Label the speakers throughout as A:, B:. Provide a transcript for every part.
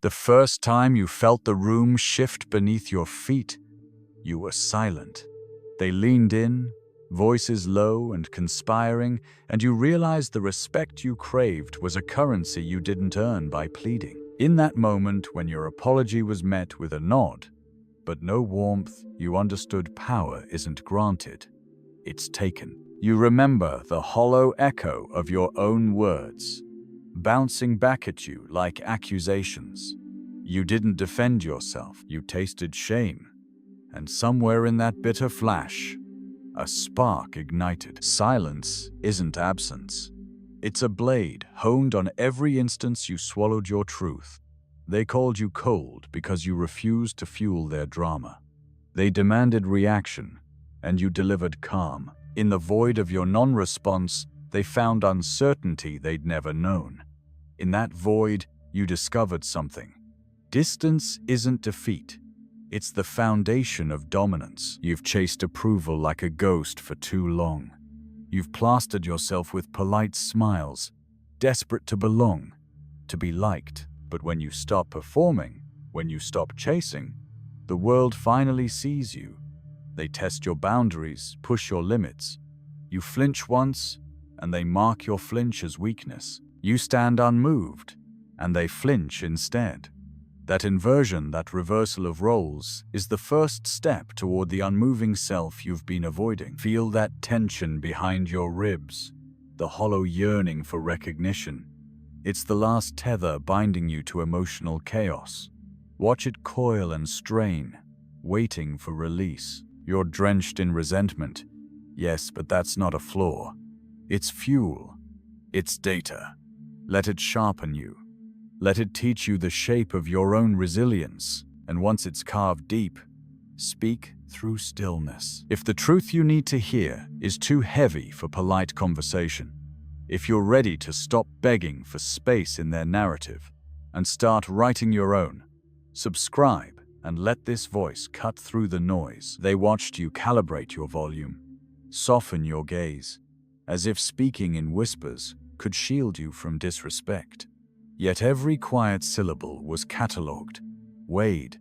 A: The first time you felt the room shift beneath your feet, you were silent. They leaned in, voices low and conspiring, and you realized the respect you craved was a currency you didn't earn by pleading. In that moment, when your apology was met with a nod, but no warmth, you understood power isn't granted, it's taken. You remember the hollow echo of your own words, bouncing back at you like accusations. You didn't defend yourself, you tasted shame. And somewhere in that bitter flash, a spark ignited. Silence isn't absence. It's a blade honed on every instance you swallowed your truth. They called you cold because you refused to fuel their drama. They demanded reaction, and you delivered calm. In the void of your non-response, they found uncertainty they'd never known. In that void, you discovered something. Distance isn't defeat. It's the foundation of dominance. You've chased approval like a ghost for too long. You've plastered yourself with polite smiles, desperate to belong, to be liked. But when you stop performing, when you stop chasing, the world finally sees you. They test your boundaries, push your limits. You flinch once, and they mark your flinch as weakness. You stand unmoved, and they flinch instead. That inversion, that reversal of roles, is the first step toward the unmoving self you've been avoiding. Feel that tension behind your ribs, the hollow yearning for recognition. It's the last tether binding you to emotional chaos. Watch it coil and strain, waiting for release. You're drenched in resentment. Yes, but that's not a flaw. It's fuel. It's data. Let it sharpen you. Let it teach you the shape of your own resilience. And once it's carved deep, speak through stillness. If the truth you need to hear is too heavy for polite conversation, if you're ready to stop begging for space in their narrative and start writing your own, subscribe and let this voice cut through the noise. They watched you calibrate your volume, soften your gaze, as if speaking in whispers could shield you from disrespect. Yet every quiet syllable was catalogued, weighed,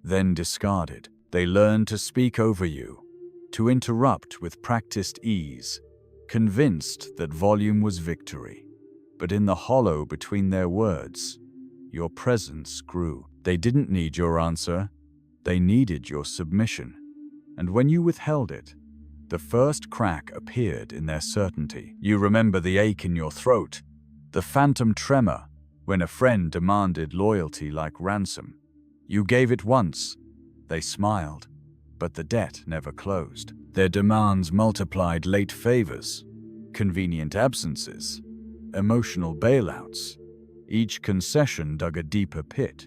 A: then discarded. They learned to speak over you, to interrupt with practiced ease, convinced that volume was victory. But in the hollow between their words, your presence grew. They didn't need your answer, they needed your submission. And when you withheld it, the first crack appeared in their certainty. You remember the ache in your throat, the phantom tremor when a friend demanded loyalty like ransom. You gave it once, they smiled, but the debt never closed. Their demands multiplied late favors, convenient absences, emotional bailouts. Each concession dug a deeper pit.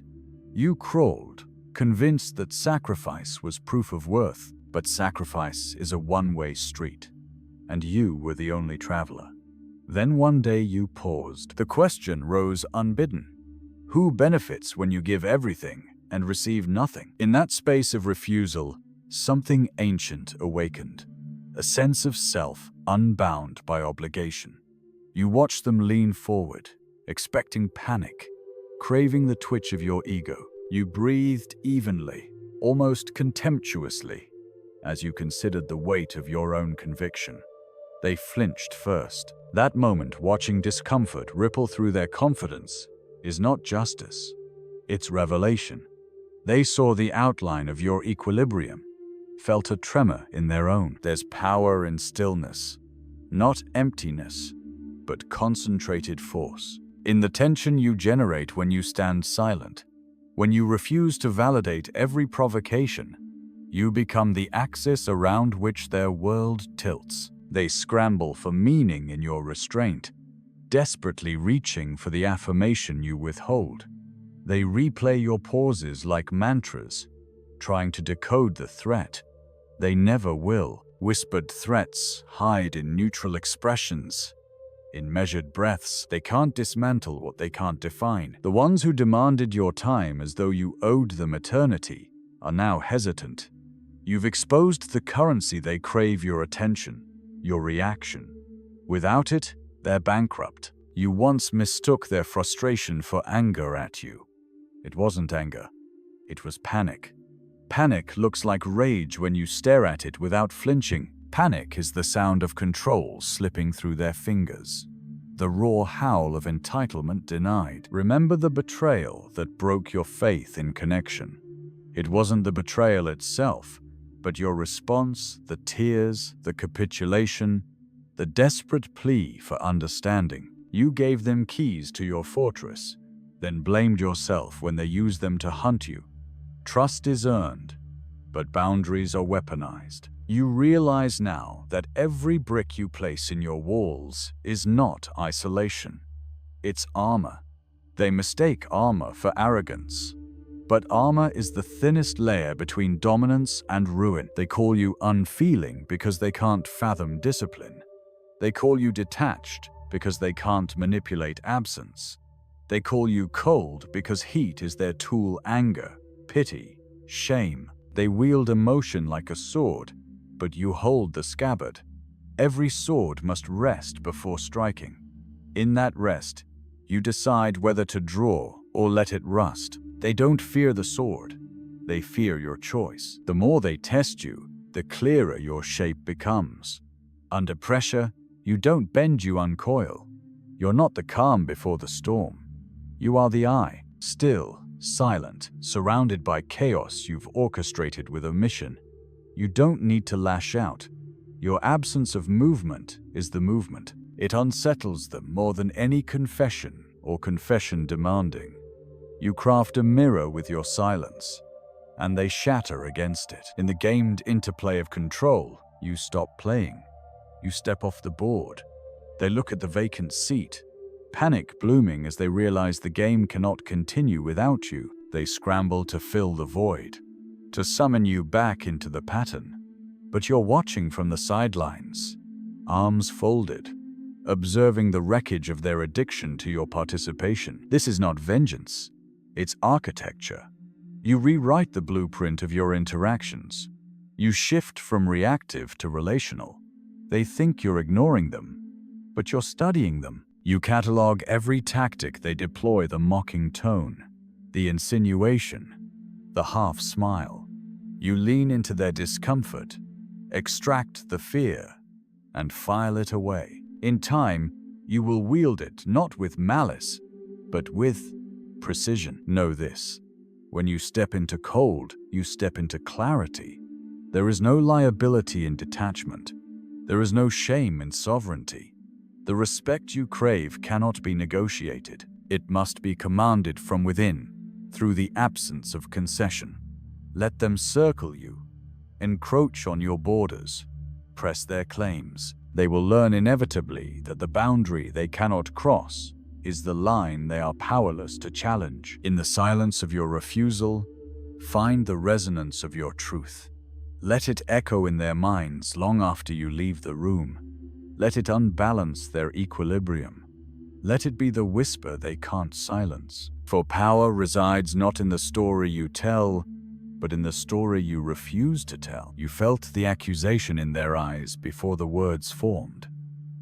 A: You crawled, convinced that sacrifice was proof of worth, but sacrifice is a one-way street, and you were the only traveler. Then one day you paused. The question rose unbidden. Who benefits when you give everything and receive nothing? In that space of refusal, something ancient awakened, a sense of self unbound by obligation. You watched them lean forward, expecting panic, craving the twitch of your ego. You breathed evenly, almost contemptuously, as you considered the weight of your own conviction. They flinched first. That moment, watching discomfort ripple through their confidence, is not justice, it's revelation. They saw the outline of your equilibrium, felt a tremor in their own. There's power in stillness, not emptiness, but concentrated force. In the tension you generate when you stand silent, when you refuse to validate every provocation, you become the axis around which their world tilts. They scramble for meaning in your restraint, desperately reaching for the affirmation you withhold. They replay your pauses like mantras, trying to decode the threat. They never will. Whispered threats hide in neutral expressions. In measured breaths, they can't dismantle what they can't define. The ones who demanded your time as though you owed them eternity are now hesitant. You've exposed the currency they crave: your attention, your reaction. Without it, they're bankrupt. You once mistook their frustration for anger at you. It wasn't anger. It was panic. Panic looks like rage when you stare at it without flinching. Panic is the sound of control slipping through their fingers. The raw howl of entitlement denied. Remember the betrayal that broke your faith in connection. It wasn't the betrayal itself, but your response, the tears, the capitulation, the desperate plea for understanding. You gave them keys to your fortress, then blamed yourself when they used them to hunt you. Trust is earned, but boundaries are weaponized. You realize now that every brick you place in your walls is not isolation. It's armor. They mistake armor for arrogance. But armor is the thinnest layer between dominance and ruin. They call you unfeeling because they can't fathom discipline. They call you detached because they can't manipulate absence. They call you cold because heat is their tool. Anger, pity, shame. They wield emotion like a sword, but you hold the scabbard. Every sword must rest before striking. In that rest, you decide whether to draw or let it rust. They don't fear the sword. They fear your choice. The more they test you, the clearer your shape becomes. Under pressure, you don't bend, you uncoil. You're not the calm before the storm. You are the eye, still, silent, surrounded by chaos you've orchestrated with a mission. You don't need to lash out. Your absence of movement is the movement. It unsettles them more than any confession or confession demanding. You craft a mirror with your silence, and they shatter against it. In the gamed interplay of control, you stop playing. You step off the board. They look at the vacant seat, panic blooming as they realize the game cannot continue without you. They scramble to fill the void, to summon you back into the pattern. But you're watching from the sidelines, arms folded, observing the wreckage of their addiction to your participation. This is not vengeance. It's architecture. You rewrite the blueprint of your interactions. You shift from reactive to relational. They think you're ignoring them, but you're studying them. You catalog every tactic they deploy: the mocking tone, the insinuation, the half smile. You lean into their discomfort, extract the fear, and file it away. In time, you will wield it not with malice, but with precision. Know this: when you step into cold, you step into clarity. There is no liability in detachment. There is no shame in sovereignty. The respect you crave cannot be negotiated. It must be commanded from within, through the absence of concession. Let them circle you, encroach on your borders, press their claims. They will learn inevitably that the boundary they cannot cross is the line they are powerless to challenge. In the silence of your refusal, find the resonance of your truth. Let it echo in their minds long after you leave the room. Let it unbalance their equilibrium. Let it be the whisper they can't silence. For power resides not in the story you tell, but in the story you refuse to tell. You felt the accusation in their eyes before the words formed.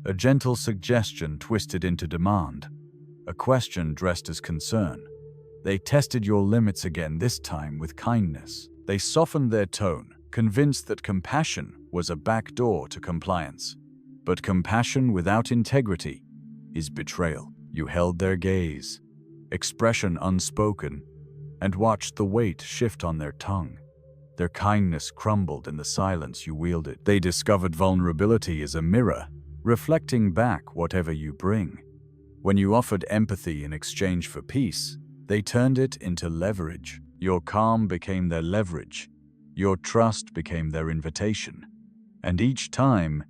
A: A gentle suggestion twisted into demand. A question dressed as concern. They tested your limits again, this time with kindness. They softened their tone, convinced that compassion was a backdoor to compliance. But compassion without integrity is betrayal. You held their gaze, expression unspoken, and watched the weight shift on their tongue. Their kindness crumbled in the silence you wielded. They discovered vulnerability is a mirror, reflecting back whatever you bring. When you offered empathy in exchange for peace, they turned it into leverage. Your calm became their leverage. Your trust became their invitation. And each time,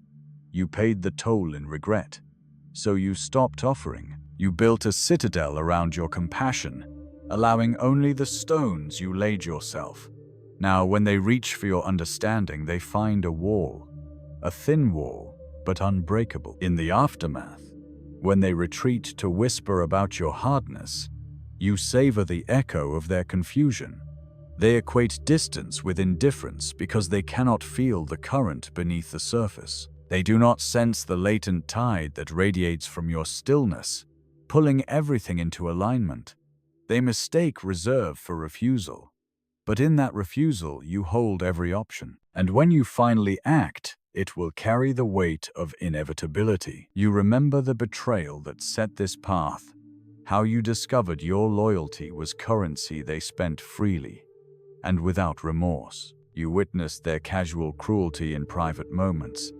A: you paid the toll in regret. So you stopped offering. You built a citadel around your compassion, allowing only the stones you laid yourself. Now, when they reach for your understanding, they find a wall. A thin wall, but unbreakable. In the aftermath, when they retreat to whisper about your hardness, you savor the echo of their confusion. They equate distance with indifference because they cannot feel the current beneath the surface. They do not sense the latent tide that radiates from your stillness, pulling everything into alignment. They mistake reserve for refusal. But in that refusal, you hold every option. And when you finally act, it will carry the weight of inevitability. You remember the betrayal that set this path, how you discovered your loyalty was currency they spent freely and without remorse. You witnessed their casual cruelty in private moments,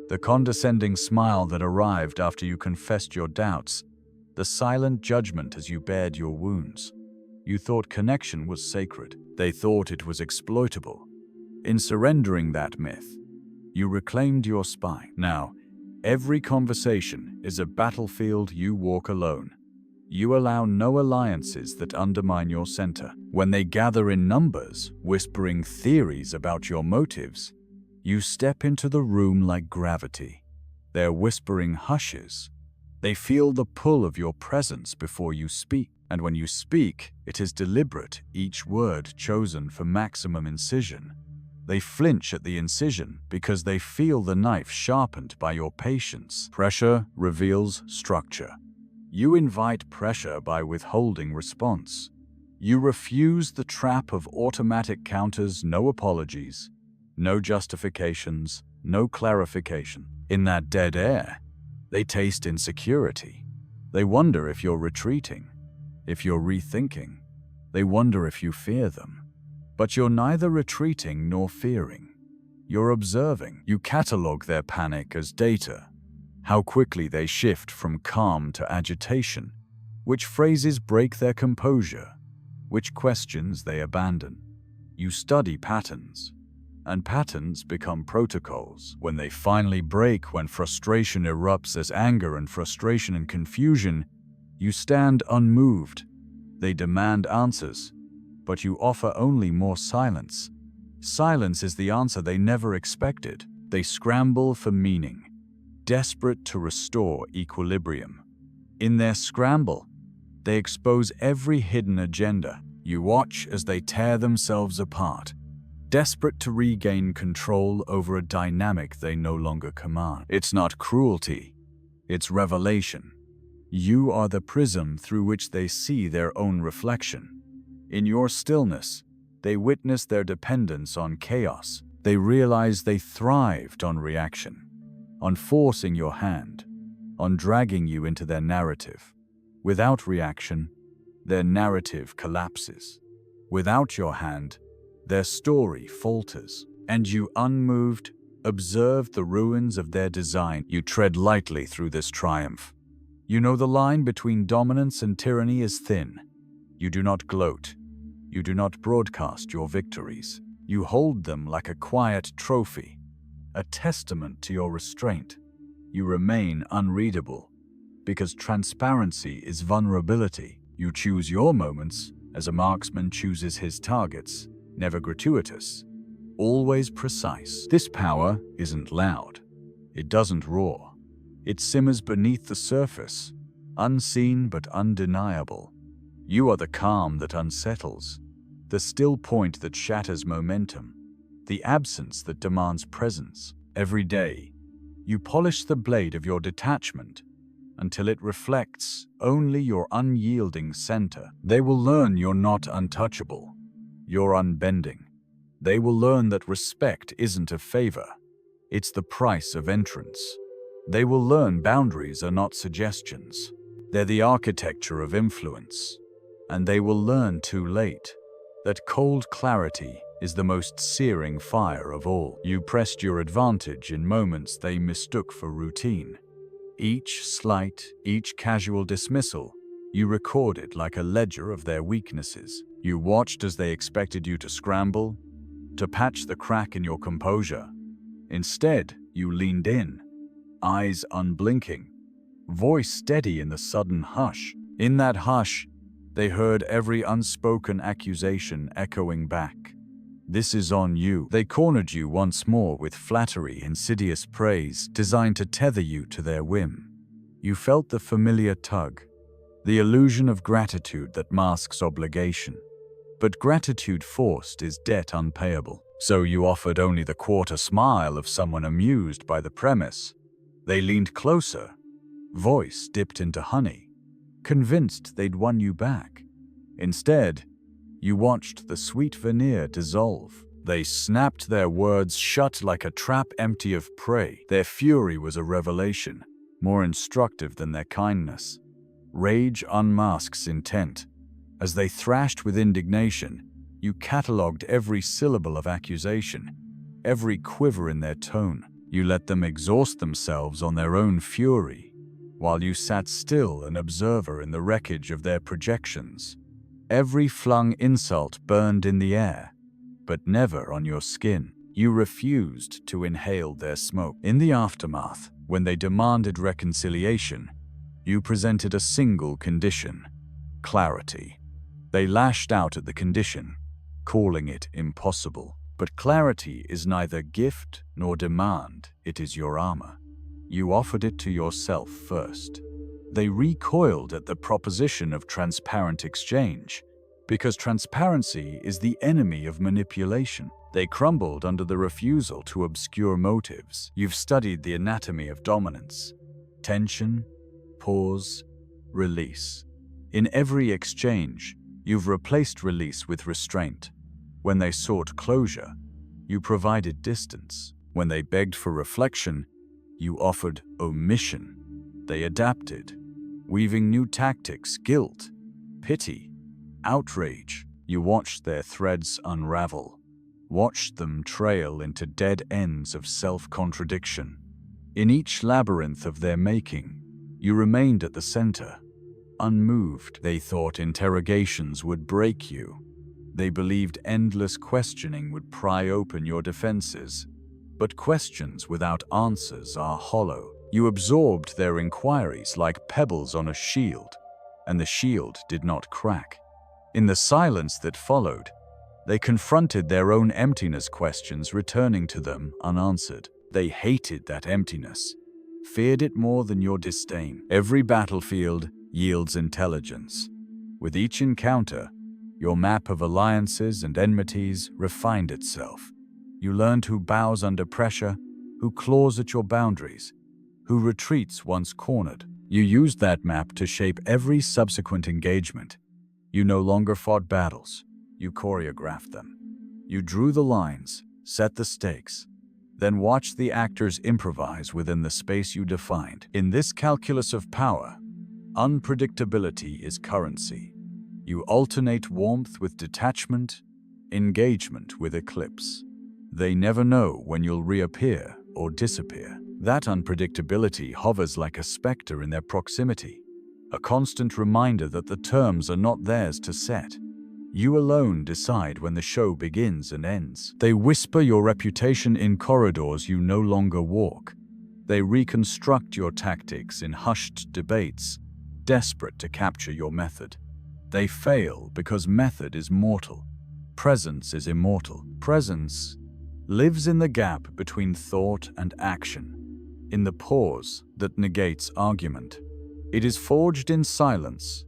A: the condescending smile that arrived after you confessed your doubts, the silent judgment as you bared your wounds. You thought connection was sacred. They thought it was exploitable. In surrendering that myth, you reclaimed your spine. Now, every conversation is a battlefield you walk alone. You allow no alliances that undermine your center. When they gather in numbers, whispering theories about your motives, you step into the room like gravity. Their whispering hushes. They feel the pull of your presence before you speak. And when you speak, it is deliberate, each word chosen for maximum incision. They flinch at the incision because they feel the knife sharpened by your patience. Pressure reveals structure. You invite pressure by withholding response. You refuse the trap of automatic counters, no apologies, no justifications, no clarification. In that dead air, they taste insecurity. They wonder if you're retreating, if you're rethinking. They wonder if you fear them. But you're neither retreating nor fearing. You're observing. You catalog their panic as data. How quickly they shift from calm to agitation, which phrases break their composure, which questions they abandon. You study patterns, and patterns become protocols. When they finally break, when frustration erupts as anger and frustration and confusion, you stand unmoved. They demand answers, but you offer only more silence. Silence is the answer they never expected. They scramble for meaning, desperate to restore equilibrium. In their scramble, they expose every hidden agenda. You watch as they tear themselves apart, desperate to regain control over a dynamic they no longer command. It's not cruelty, it's revelation. You are the prism through which they see their own reflection. In your stillness, they witness their dependence on chaos. They realize they thrived on reaction, on forcing your hand, on dragging you into their narrative. Without reaction, their narrative collapses. Without your hand, their story falters. And you, unmoved, observe the ruins of their design. You tread lightly through this triumph. You know the line between dominance and tyranny is thin. You do not gloat. You do not broadcast your victories. You hold them like a quiet trophy, a testament to your restraint. You remain unreadable, because transparency is vulnerability. You choose your moments as a marksman chooses his targets, never gratuitous, always precise. This power isn't loud. It doesn't roar. It simmers beneath the surface, unseen but undeniable. You are the calm that unsettles, the still point that shatters momentum, the absence that demands presence. Every day, you polish the blade of your detachment until it reflects only your unyielding center. They will learn you're not untouchable. You're unbending. They will learn that respect isn't a favor. It's the price of entrance. They will learn boundaries are not suggestions. They're the architecture of influence. And they will learn too late that cold clarity is the most searing fire of all. You pressed your advantage in moments they mistook for routine. Each slight, each casual dismissal, you recorded like a ledger of their weaknesses. You watched as they expected you to scramble, to patch the crack in your composure. Instead, you leaned in, eyes unblinking, voice steady in the sudden hush. In that hush, they heard every unspoken accusation echoing back. This is on you. They cornered you once more with flattery, insidious praise designed to tether you to their whim. You felt the familiar tug, the illusion of gratitude that masks obligation. But gratitude forced is debt unpayable. So you offered only the quarter smile of someone amused by the premise. They leaned closer, voice dipped into honey, convinced they'd won you back. Instead, you watched the sweet veneer dissolve. They snapped their words shut like a trap empty of prey. Their fury was a revelation, more instructive than their kindness. Rage unmasks intent. As they thrashed with indignation, you catalogued every syllable of accusation, every quiver in their tone. You let them exhaust themselves on their own fury, while you sat still an observer in the wreckage of their projections. Every flung insult burned in the air, but never on your skin. You refused to inhale their smoke. In the aftermath, when they demanded reconciliation, you presented a single condition: clarity. They lashed out at the condition, calling it impossible. But clarity is neither gift nor demand, it is your armor. You offered it to yourself first. They recoiled at the proposition of transparent exchange, because transparency is the enemy of manipulation. They crumbled under the refusal to obscure motives. You've studied the anatomy of dominance: tension, pause, release. In every exchange, you've replaced release with restraint. When they sought closure, you provided distance. When they begged for reflection, you offered omission. They adapted, weaving new tactics: guilt, pity, outrage. You watched their threads unravel, watched them trail into dead ends of self-contradiction. In each labyrinth of their making, you remained at the center, unmoved. They thought interrogations would break you. They believed endless questioning would pry open your defenses. But questions without answers are hollow. You absorbed their inquiries like pebbles on a shield, and the shield did not crack. In the silence that followed, they confronted their own emptiness, questions returning to them unanswered. They hated that emptiness, feared it more than your disdain. Every battlefield yields intelligence. With each encounter, your map of alliances and enmities refined itself. You learned who bows under pressure, who claws at your boundaries, who retreats once cornered. You used that map to shape every subsequent engagement. You no longer fought battles, you choreographed them. You drew the lines, set the stakes, then watched the actors improvise within the space you defined. In this calculus of power, unpredictability is currency. You alternate warmth with detachment, engagement with eclipse. They never know when you'll reappear or disappear. That unpredictability hovers like a specter in their proximity, a constant reminder that the terms are not theirs to set. You alone decide when the show begins and ends. They whisper your reputation in corridors you no longer walk. They reconstruct your tactics in hushed debates, desperate to capture your method. They fail because method is mortal. Presence is immortal. Presence lives in the gap between thought and action, in the pause that negates argument. It is forged in silence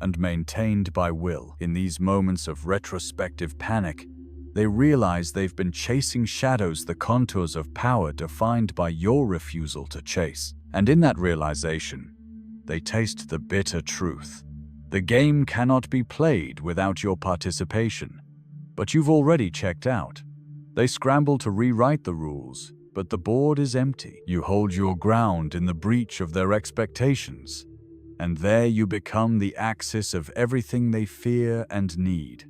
A: and maintained by will. In these moments of retrospective panic, they realize they've been chasing shadows, the contours of power defined by your refusal to chase. And in that realization, they taste the bitter truth. The game cannot be played without your participation, but you've already checked out. They scramble to rewrite the rules, but the board is empty. You hold your ground in the breach of their expectations, and there you become the axis of everything they fear and need.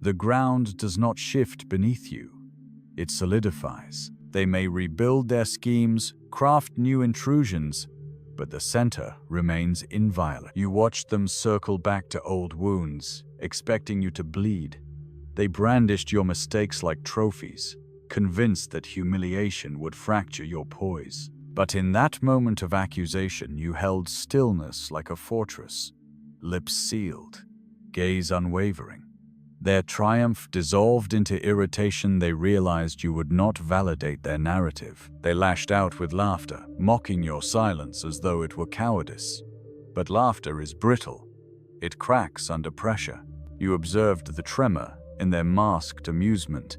A: The ground does not shift beneath you, it solidifies. They may rebuild their schemes, craft new intrusions, but the center remains inviolate. You watched them circle back to old wounds, expecting you to bleed. They brandished your mistakes like trophies, convinced that humiliation would fracture your poise. But in that moment of accusation, you held stillness like a fortress, lips sealed, gaze unwavering. Their triumph dissolved into irritation. They realized you would not validate their narrative. They lashed out with laughter, mocking your silence as though it were cowardice. But laughter is brittle. It cracks under pressure. You observed the tremor in their masked amusement,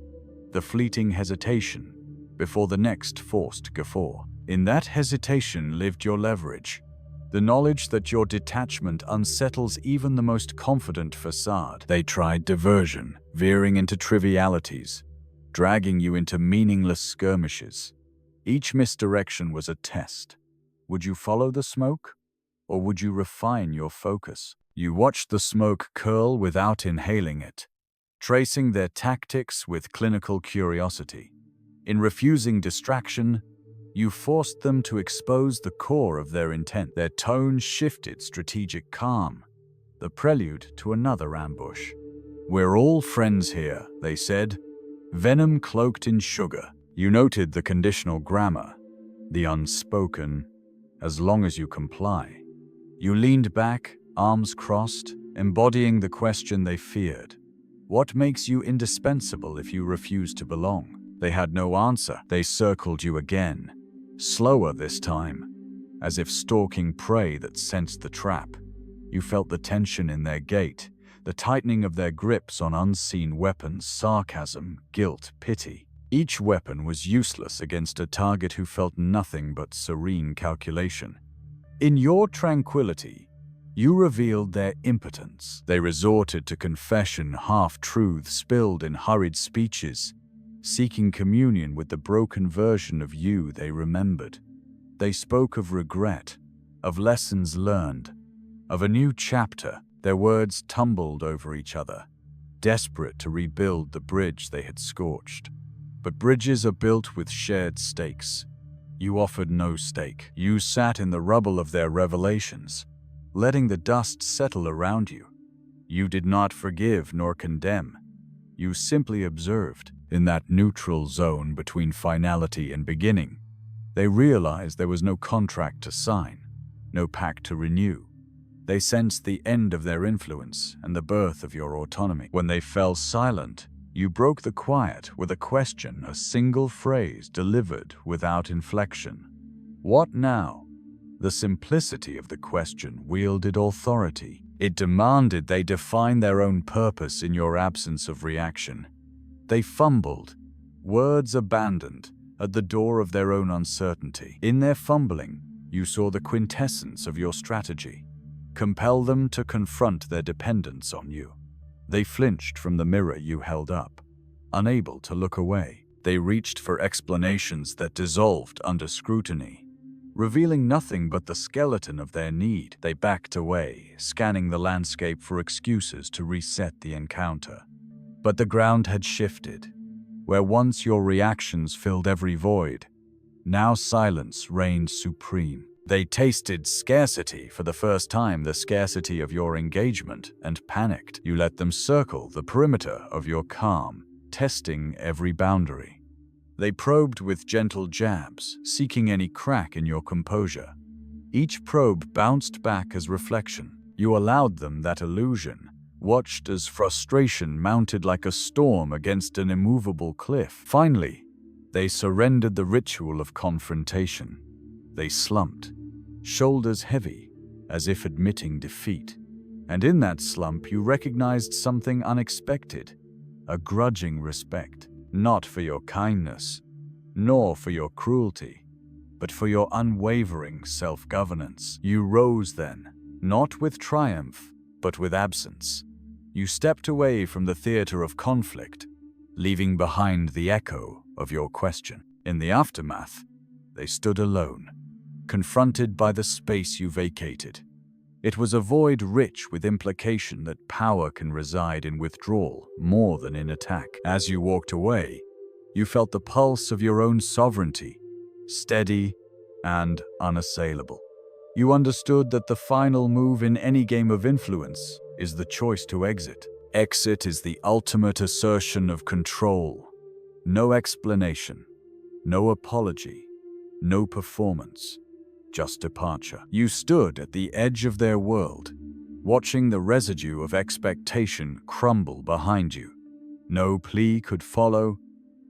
A: the fleeting hesitation before the next forced guffaw. In that hesitation lived your leverage. The knowledge that your detachment unsettles even the most confident facade. They tried diversion, veering into trivialities, dragging you into meaningless skirmishes. Each misdirection was a test. Would you follow the smoke, or would you refine your focus? You watched the smoke curl without inhaling it, tracing their tactics with clinical curiosity. In refusing distraction, you forced them to expose the core of their intent. Their tone shifted strategic calm, the prelude to another ambush. "We're all friends here," they said, venom cloaked in sugar. You noted the conditional grammar, the unspoken, "as long as you comply." You leaned back, arms crossed, embodying the question they feared. What makes you indispensable if you refuse to belong? They had no answer. They circled you again, slower this time, as if stalking prey that sensed the trap. You felt the tension in their gait, the tightening of their grips on unseen weapons, sarcasm, guilt, pity. Each weapon was useless against a target who felt nothing but serene calculation. In your tranquility, you revealed their impotence. They resorted to confession, half-truths spilled in hurried speeches, seeking communion with the broken version of you they remembered. They spoke of regret, of lessons learned, of a new chapter. Their words tumbled over each other, desperate to rebuild the bridge they had scorched. But bridges are built with shared stakes. You offered no stake. You sat in the rubble of their revelations, letting the dust settle around you. You did not forgive nor condemn. You simply observed. In that neutral zone between finality and beginning, they realized there was no contract to sign, no pact to renew. They sensed the end of their influence and the birth of your autonomy. When they fell silent, you broke the quiet with a question, a single phrase delivered without inflection. What now? The simplicity of the question wielded authority. It demanded they define their own purpose in your absence of reaction. They fumbled, words abandoned, at the door of their own uncertainty. In their fumbling, you saw the quintessence of your strategy. Compel them to confront their dependence on you. They flinched from the mirror you held up, unable to look away. They reached for explanations that dissolved under scrutiny. Revealing nothing but the skeleton of their need, they backed away, scanning the landscape for excuses to reset the encounter. But the ground had shifted. Where once your reactions filled every void, now silence reigned supreme. They tasted scarcity for the first time, the scarcity of your engagement, and panicked. You let them circle the perimeter of your calm, testing every boundary. They probed with gentle jabs, seeking any crack in your composure. Each probe bounced back as reflection. You allowed them that illusion, watched as frustration mounted like a storm against an immovable cliff. Finally, they surrendered the ritual of confrontation. They slumped, shoulders heavy, as if admitting defeat. And in that slump you recognized something unexpected, a grudging respect, not for your kindness, nor for your cruelty, but for your unwavering self-governance. You rose then, not with triumph, but with absence. You stepped away from the theater of conflict, leaving behind the echo of your question. In the aftermath, they stood alone, confronted by the space you vacated. It was a void rich with implication that power can reside in withdrawal more than in attack. As you walked away, you felt the pulse of your own sovereignty, steady and unassailable. You understood that the final move in any game of influence is the choice to exit. Exit is the ultimate assertion of control. No explanation, no apology, no performance, just departure. You stood at the edge of their world, watching the residue of expectation crumble behind you. No plea could follow,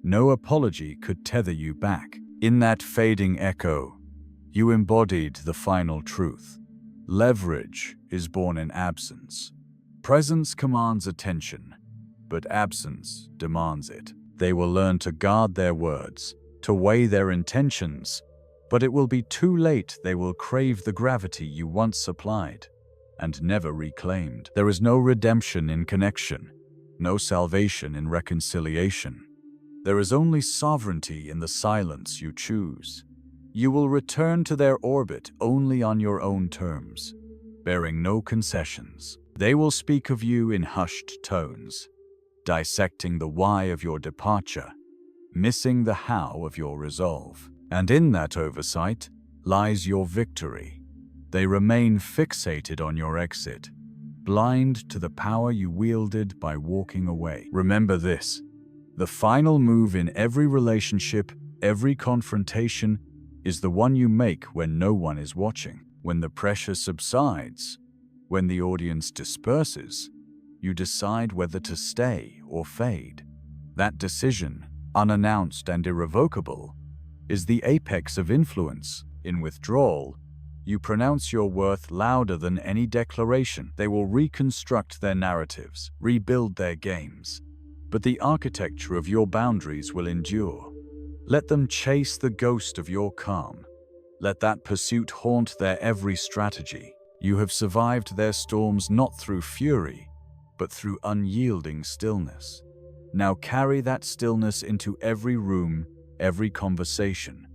A: no apology could tether you back. In that fading echo, you embodied the final truth. Leverage is born in absence. Presence commands attention, but absence demands it. They will learn to guard their words, to weigh their intentions, But it will be too late. They will crave the gravity you once supplied and never reclaimed. There is no redemption in connection, no salvation in reconciliation. There is only sovereignty in the silence you choose. You will return to their orbit only on your own terms, bearing no concessions. They will speak of you in hushed tones, dissecting the why of your departure, missing the how of your resolve. And in that oversight lies your victory. They remain fixated on your exit, blind to the power you wielded by walking away. Remember this: the final move in every relationship, every confrontation, is the one you make when no one is watching. When the pressure subsides, when the audience disperses, you decide whether to stay or fade. That decision, unannounced and irrevocable, is the apex of influence. In withdrawal, you pronounce your worth louder than any declaration. They will reconstruct their narratives, rebuild their games, but the architecture of your boundaries will endure. Let them chase the ghost of your calm. Let that pursuit haunt their every strategy. You have survived their storms not through fury, but through unyielding stillness. Now carry that stillness into every room, every conversation,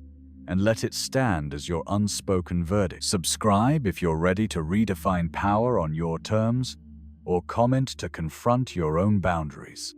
A: and let it stand as your unspoken verdict. Subscribe if you're ready to redefine power on your terms, or comment to confront your own boundaries.